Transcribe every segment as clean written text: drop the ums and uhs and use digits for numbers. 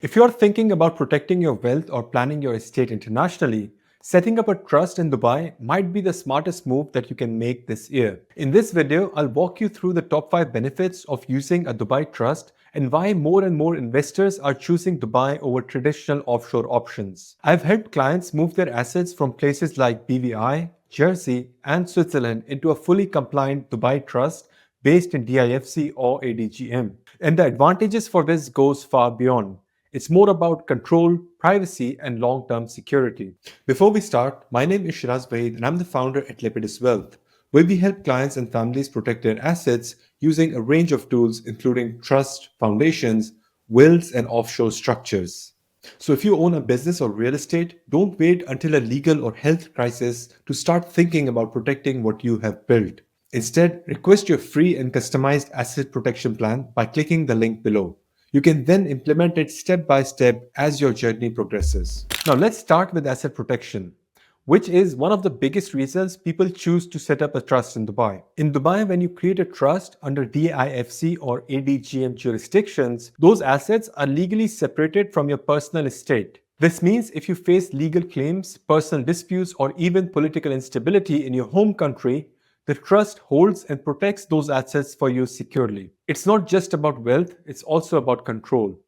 If you're thinking about protecting your wealth or planning your estate internationally, setting up a trust in Dubai might be the smartest move that you can make this year. In this video, I'll walk you through the top 5 benefits of using a Dubai trust and why more and more investors are choosing Dubai over traditional offshore options. I've helped clients move their assets from places like BVI, Jersey, and Switzerland into a fully compliant Dubai trust based in DIFC or ADGM. And the advantages for this goes far beyond. It's more about control, privacy, and long-term security. Before we start, my name is Shiraz and I'm the founder at Lepidus Wealth, where we help clients and families protect their assets using a range of tools including trust, foundations, wills, and offshore structures. So if you own a business or real estate, don't wait until a legal or health crisis to start thinking about protecting what you have built. Instead, request your free and customized asset protection plan by clicking the link below. You can then implement it step by step as your journey progresses. Now let's start with asset protection, which is one of the biggest reasons people choose to set up a trust in Dubai. In Dubai, when you create a trust under DIFC or ADGM jurisdictions, those assets are legally separated from your personal estate. This means if you face legal claims, personal disputes, or even political instability in your home country, the trust holds and protects those assets for you securely. It's not just about wealth, it's also about control.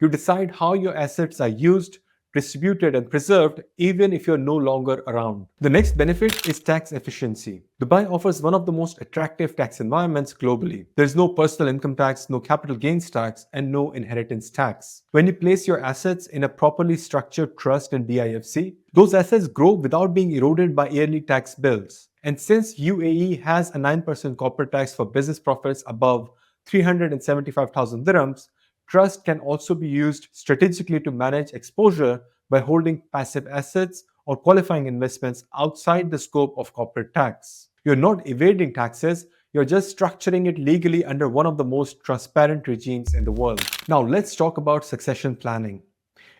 You decide how your assets are used, distributed, and preserved even if you're no longer around. The next benefit is tax efficiency. Dubai offers one of the most attractive tax environments globally. There's no personal income tax, no capital gains tax, and no inheritance tax. When you place your assets in a properly structured trust in DIFC, those assets grow without being eroded by yearly tax bills. And since UAE has a 9% corporate tax for business profits above 375,000 dirhams, trust can also be used strategically to manage exposure by holding passive assets or qualifying investments outside the scope of corporate tax. You're not evading taxes, you're just structuring it legally under one of the most transparent regimes in the world. Now let's talk about succession planning.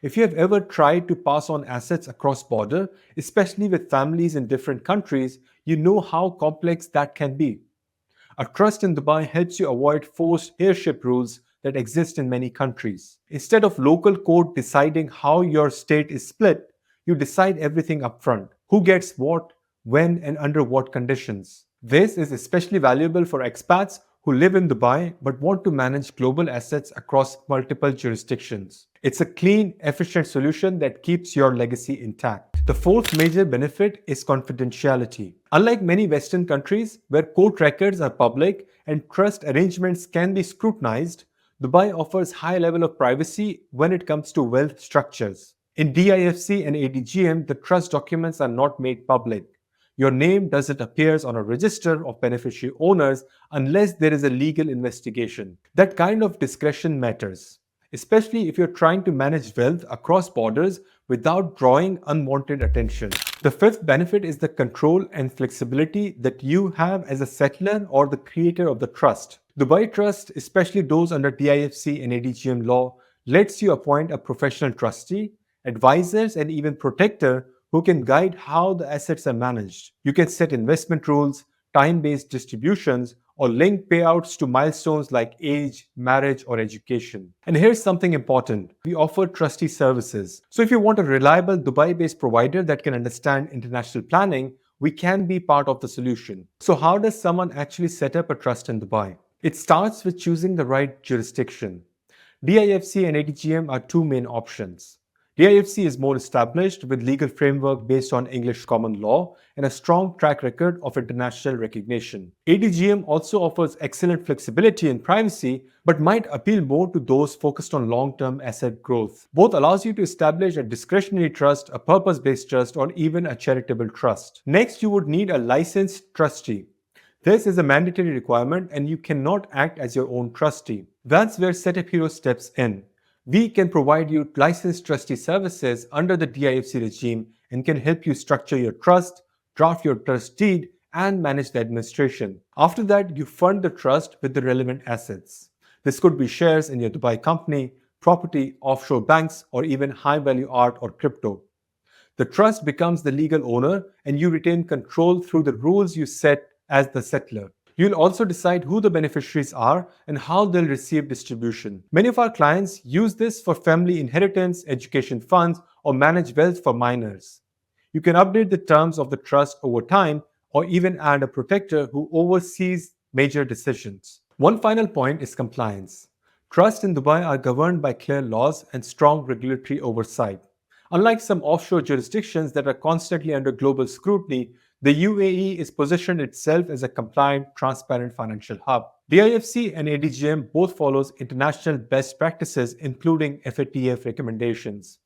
If you have ever tried to pass on assets across border, especially with families in different countries, you know how complex that can be. A trust in Dubai helps you avoid forced heirship rules that exist in many countries. Instead of local court deciding how your estate is split, you decide everything upfront. Who gets what, when, and under what conditions. This is especially valuable for expats who live in Dubai but want to manage global assets across multiple jurisdictions. It's a clean, efficient solution that keeps your legacy intact. The fourth major benefit is confidentiality. Unlike many Western countries where court records are public and trust arrangements can be scrutinized, Dubai offers high level of privacy when it comes to wealth structures. In DIFC and ADGM, the trust documents are not made public. Your name doesn't appear on a register of beneficiary owners unless there is a legal investigation. That kind of discretion matters, especially if you're trying to manage wealth across borders without drawing unwanted attention. The fifth benefit is the control and flexibility that you have as a settler or the creator of the trust. Dubai Trust, especially those under DIFC and ADGM law, lets you appoint a professional trustee, advisors, and even protector who can guide how the assets are managed. You can set investment rules, time-based distributions, or link payouts to milestones like age, marriage, or education. And here's something important. We offer trustee services. So if you want a reliable Dubai-based provider that can understand international planning, we can be part of the solution. So how does someone actually set up a trust in Dubai? It starts with choosing the right jurisdiction. DIFC and ADGM are two main options. DIFC is more established with legal framework based on English common law and a strong track record of international recognition. ADGM also offers excellent flexibility and privacy, but might appeal more to those focused on long-term asset growth. Both allows you to establish a discretionary trust, a purpose-based trust, or even a charitable trust. Next, you would need a licensed trustee. This is a mandatory requirement and you cannot act as your own trustee. That's where SetupHero steps in. We can provide you licensed trustee services under the DIFC regime and can help you structure your trust, draft your trust deed, and manage the administration. After that, you fund the trust with the relevant assets. This could be shares in your Dubai company, property, offshore banks, or even high-value art or crypto. The trust becomes the legal owner and you retain control through the rules you set as the settler. You'll also decide who the beneficiaries are and how they'll receive distribution. Many of our clients use this for family inheritance, education funds, or manage wealth for minors. You can update the terms of the trust over time or even add a protector who oversees major decisions. One final point is compliance. Trusts in Dubai are governed by clear laws and strong regulatory oversight. Unlike some offshore jurisdictions that are constantly under global scrutiny, the UAE is positioned itself as a compliant, transparent financial hub. DIFC and ADGM both follows international best practices, including FATF recommendations.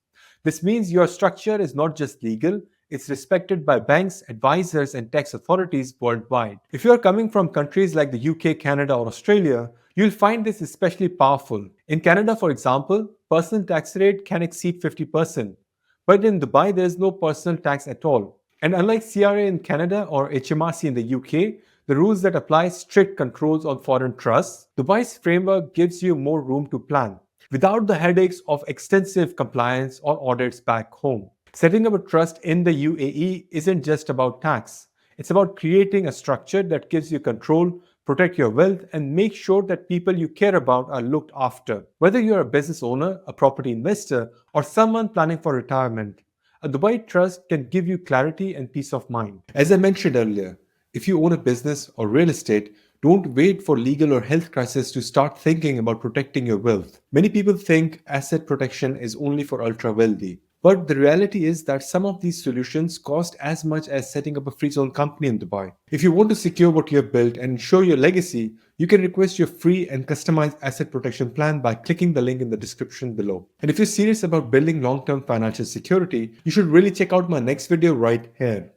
This means your structure is not just legal, it's respected by banks, advisors, and tax authorities worldwide. If you are coming from countries like the UK, Canada, or Australia, you'll find this especially powerful. In Canada, for example, personal tax rate can exceed 50%. But in Dubai, there is no personal tax at all. And unlike CRA in Canada or HMRC in the UK, the rules that apply strict controls on foreign trusts, Dubai's framework gives you more room to plan without the headaches of extensive compliance or audits back home. Setting up a trust in the UAE isn't just about tax. It's about creating a structure that gives you control, protect your wealth, and make sure that people you care about are looked after. Whether you're a business owner, a property investor, or someone planning for retirement, a Dubai trust can give you clarity and peace of mind. As I mentioned earlier, if you own a business or real estate, don't wait for legal or health crisis to start thinking about protecting your wealth. Many people think asset protection is only for ultra wealthy. But the reality is that some of these solutions cost as much as setting up a free zone company in Dubai. If you want to secure what you have built and ensure your legacy, you can request your free and customized asset protection plan by clicking the link in the description below. And if you're serious about building long-term financial security, you should really check out my next video right here.